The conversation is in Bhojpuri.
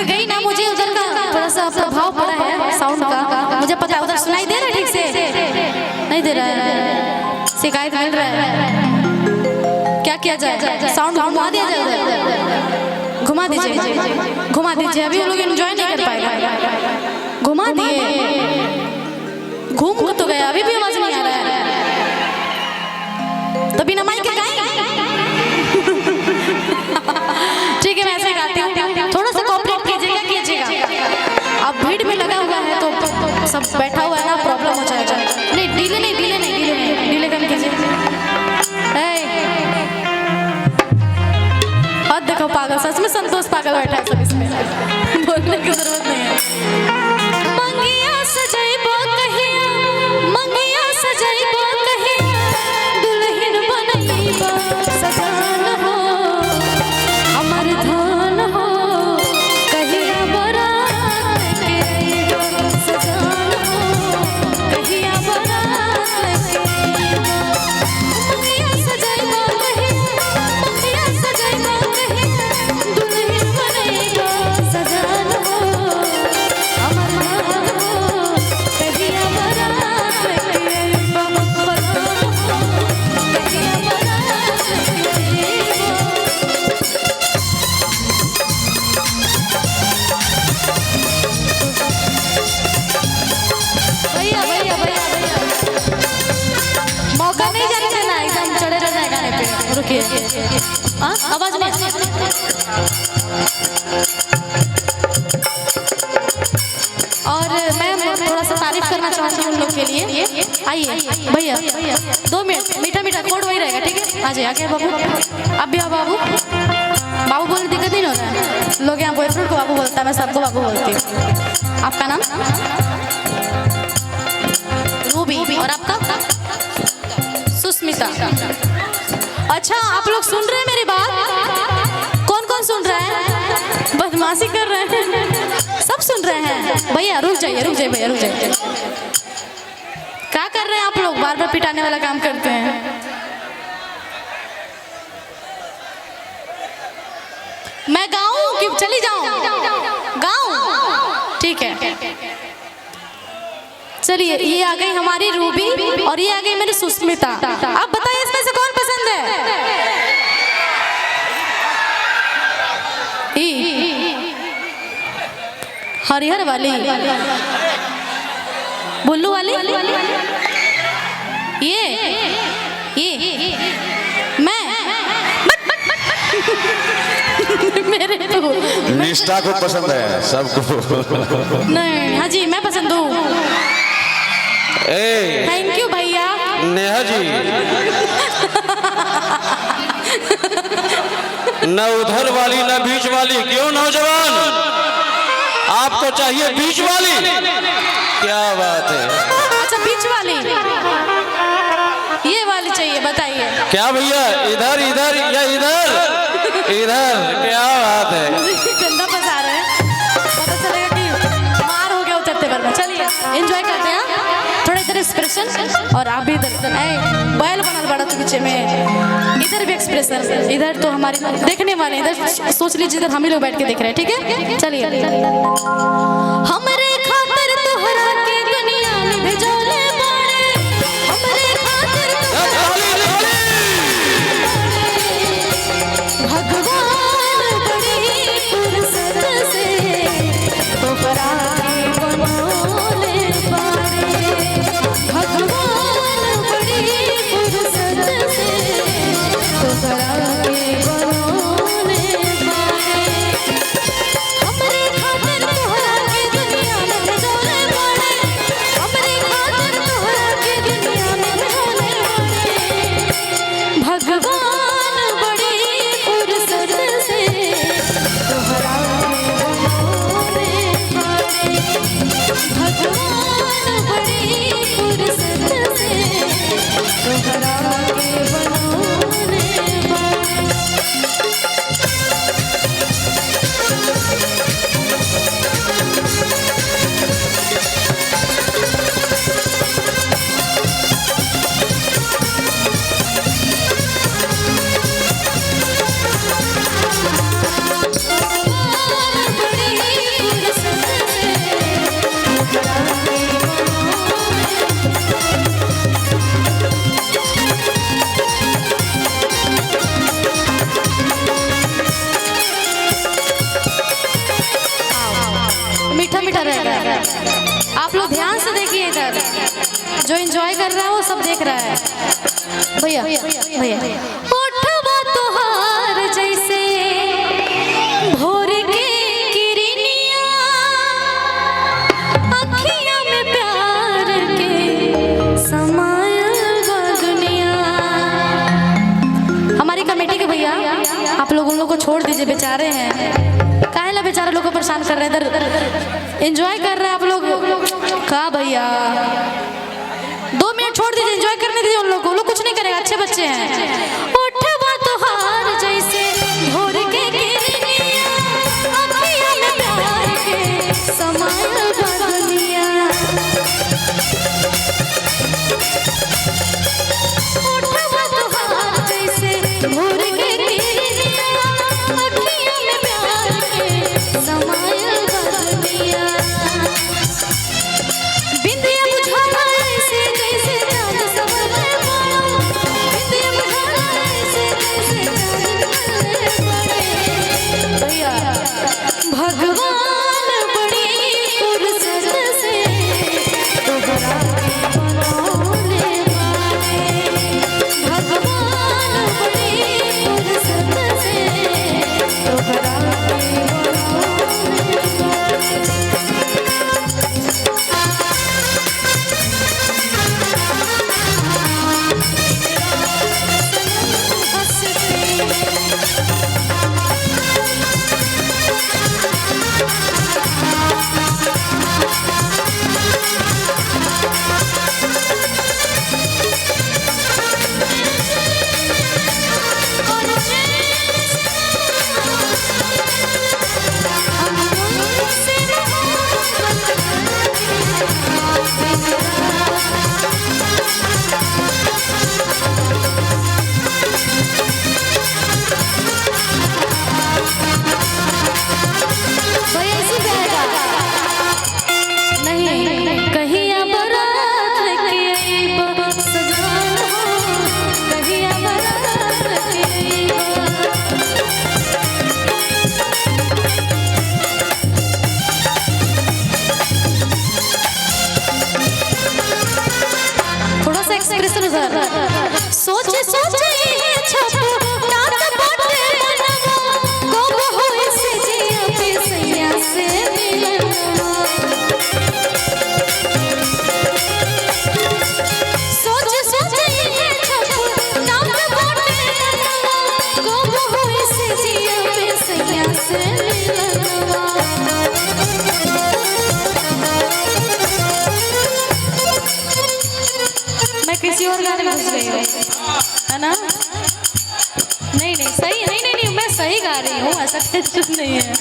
इधर गई ना, मुझे उधर का थोड़ा सा प्रभाव पड़ा है साउंड का, मुझे पता है। उधर सुनाई दे रहा है ठीक से? नहीं दे रहा है, शिकायत मिल रहा है। क्या किया जाए? साउंड घुमा दिया जाए, घुमा दीजिए, घुमा दीजिए। अभी वो लोग एंजॉय नहीं कर पाएगा, घुमा दिए, घूम तो गया, अभी भी आवाज नहीं आ रहा है। तो बिना माइक के गाएं? ठीक है, मैं ऐसे गाती हूँ, थोड़ा सा कोऑपरेट कीजिएगा, कीजिएगा। अब भीड़ में लगा हुआ है तो सब बैठा हुआ है ना, प्रॉब्लम हो जाएगा। नहीं डीले नहीं, डीले नहीं, डीले नहीं, डीले कम कीजिए। और देखो पागल, सच में संतोष पागल बैठा है सब इसमें, बोलने की जरूरत नहीं है। मंगिया सजाइबो कहिया, मंगिया सजाइबो कहिया, दुल्हन बनइबो सजान हो, हमर धान हो, कहिया बरात के अइबो सजान हो, कहिया बरात के अइबो। मंगिया सजाइबो कहिया, मंगिया सजाइबो कहिया, दुल्हन बनइबो सजान हो, हमर धान हो, कहिया बरात के अइबो सजान हो, कहिया बरात के अइबो। भैया भैया भैया भैया, मौका नहीं जाने देना, एकदम चढ़े रह जाए गाने पे। रुकिए, हाँ आवाज नहीं। और मैं थोड़ा सा तारीफ करना चाहती हूँ उन लोग के लिए। आइए भैया, 2 मिनट, मीठा मीठा कोड वही रहेगा, ठीक है? आ जाइए, आगे बाबू, अब भी आओ बाबू। बाबू बोलने दिक्कत नहीं होता है, लोग यहाँ बॉयफ्रेंड को बाबू बोलता है, मैं सबको बाबू बोलती हूँ। आपका नाम? रूबी। और आपका? सुस्मिता। अच्छा, आप लोग सुन रहे हैं मेरी बात? कौन कौन सुन रहा है? बदमाशी कर रहे हैं, सब सुन रहे हैं। भैया रुक जाइए, रुक जाइए भैया, रुक जाइए। क्या कर रहे हैं आप लोग? बार बार पिटाने वाला काम करते हैं। मैं गाऊं कि चली जाऊं? गाऊं, ठीक है। चलिए, ये आ गई हमारी रूबी और ये आ गई मेरी सुस्मिता। आप बताइए इसमें से कौन पसंद है? हरिहर वाली, बुल्लू वाली, ये मैं मेरे तो निष्ठा को पसंद है सबको। नहीं, हाँ जी मैं पसंद हूँ। थैंक यू भैया। नेहा जी, न उधर वाली न बीच वाली, क्यों नौजवान? आपको चाहिए बीच वाली? क्या बात है। अच्छा, बीच वाली, ये वाली चाहिए, बताइए। क्या भैया, इधर इधर या इधर? इधर, क्या बात है। गंदा फंसा रहे हैं, पता चलेगा कि मार हो गया उतरते बार में। चलिए एंजॉय करते हैं, थोड़ा इधर एक्सप्रेशन, और आप भी इधर बैल बनल बड़ा तो पीछे में, इधर भी एक्सप्रेशन। इधर तो हमारे देखने वाले, इधर सोच लीजिए इधर हम ही लोग बैठ के देख रहे हैं, ठीक है? चलिए। हमरे खातिर तोहरा के दुनिया में भेजोले बाड़े, हमरे खातिर भगवान बड़ी फुर्सत से तोहरा के बनोले बाड़े, भगवान बड़ी फुर्सत से तोहरा के बनोले बाड़े। हमरे खातिर तोहरा के दुनिया में भेजोले बाड़े, हमरे खातिर आप लोग ध्यान से देखिए इधर, जो एंजॉय कर रहा है वो सब देख रहा है। भैया भैया उठवा तोहार जैसे भोर के किरनिया, अखियां में प्यार के समायल बा दुनिया। हमारी कमेटी के भैया आप लोग उन लोग को छोड़ दीजिए, बेचारे हैं, काहे ला बेचारे लोग को परेशान कर रहे हैं। इधर एंजॉय कर रहे हैं आप लोग का भैया, 2 मिनट छोड़ दीजिए, एंजॉय करने दीजिए उन लोग को, लोग कुछ नहीं करेगा, अच्छे बच्चे हैं। उठवा तोहार जैसे भोर के किरनिया, अखियां में प्यार के समायल बा दुनिया। उठवा तोहार जैसे भोर के किरनिया, अखियां में प्यार के समायल बा दुनिया। बिंदिया बुझाना ऐसे जैसे चांद संवरने वाला, बिंदिया बुझाना ऐसे जैसे चांद संवरने वाला। भैया भगवान बड़ी फुर्सत से तोहरा के बनौले बाड़े, भगवान बड़ी फुर्सत से तोहरा के बनौले सोचे सोचे ये छप रात बाटे मनवा, कब होए से जिया पे सैया से मिलनवा। सोचे सोचे ये छप रात बाटे मनवा, कब होए से जिया पे सैया से मिलनवा। मैं किसी और गाने में घुस गई हूँ, है ना? नहीं नहीं सही, नहीं नहीं नहीं मैं सही गा रही हूँ, ऐसा कुछ नहीं है।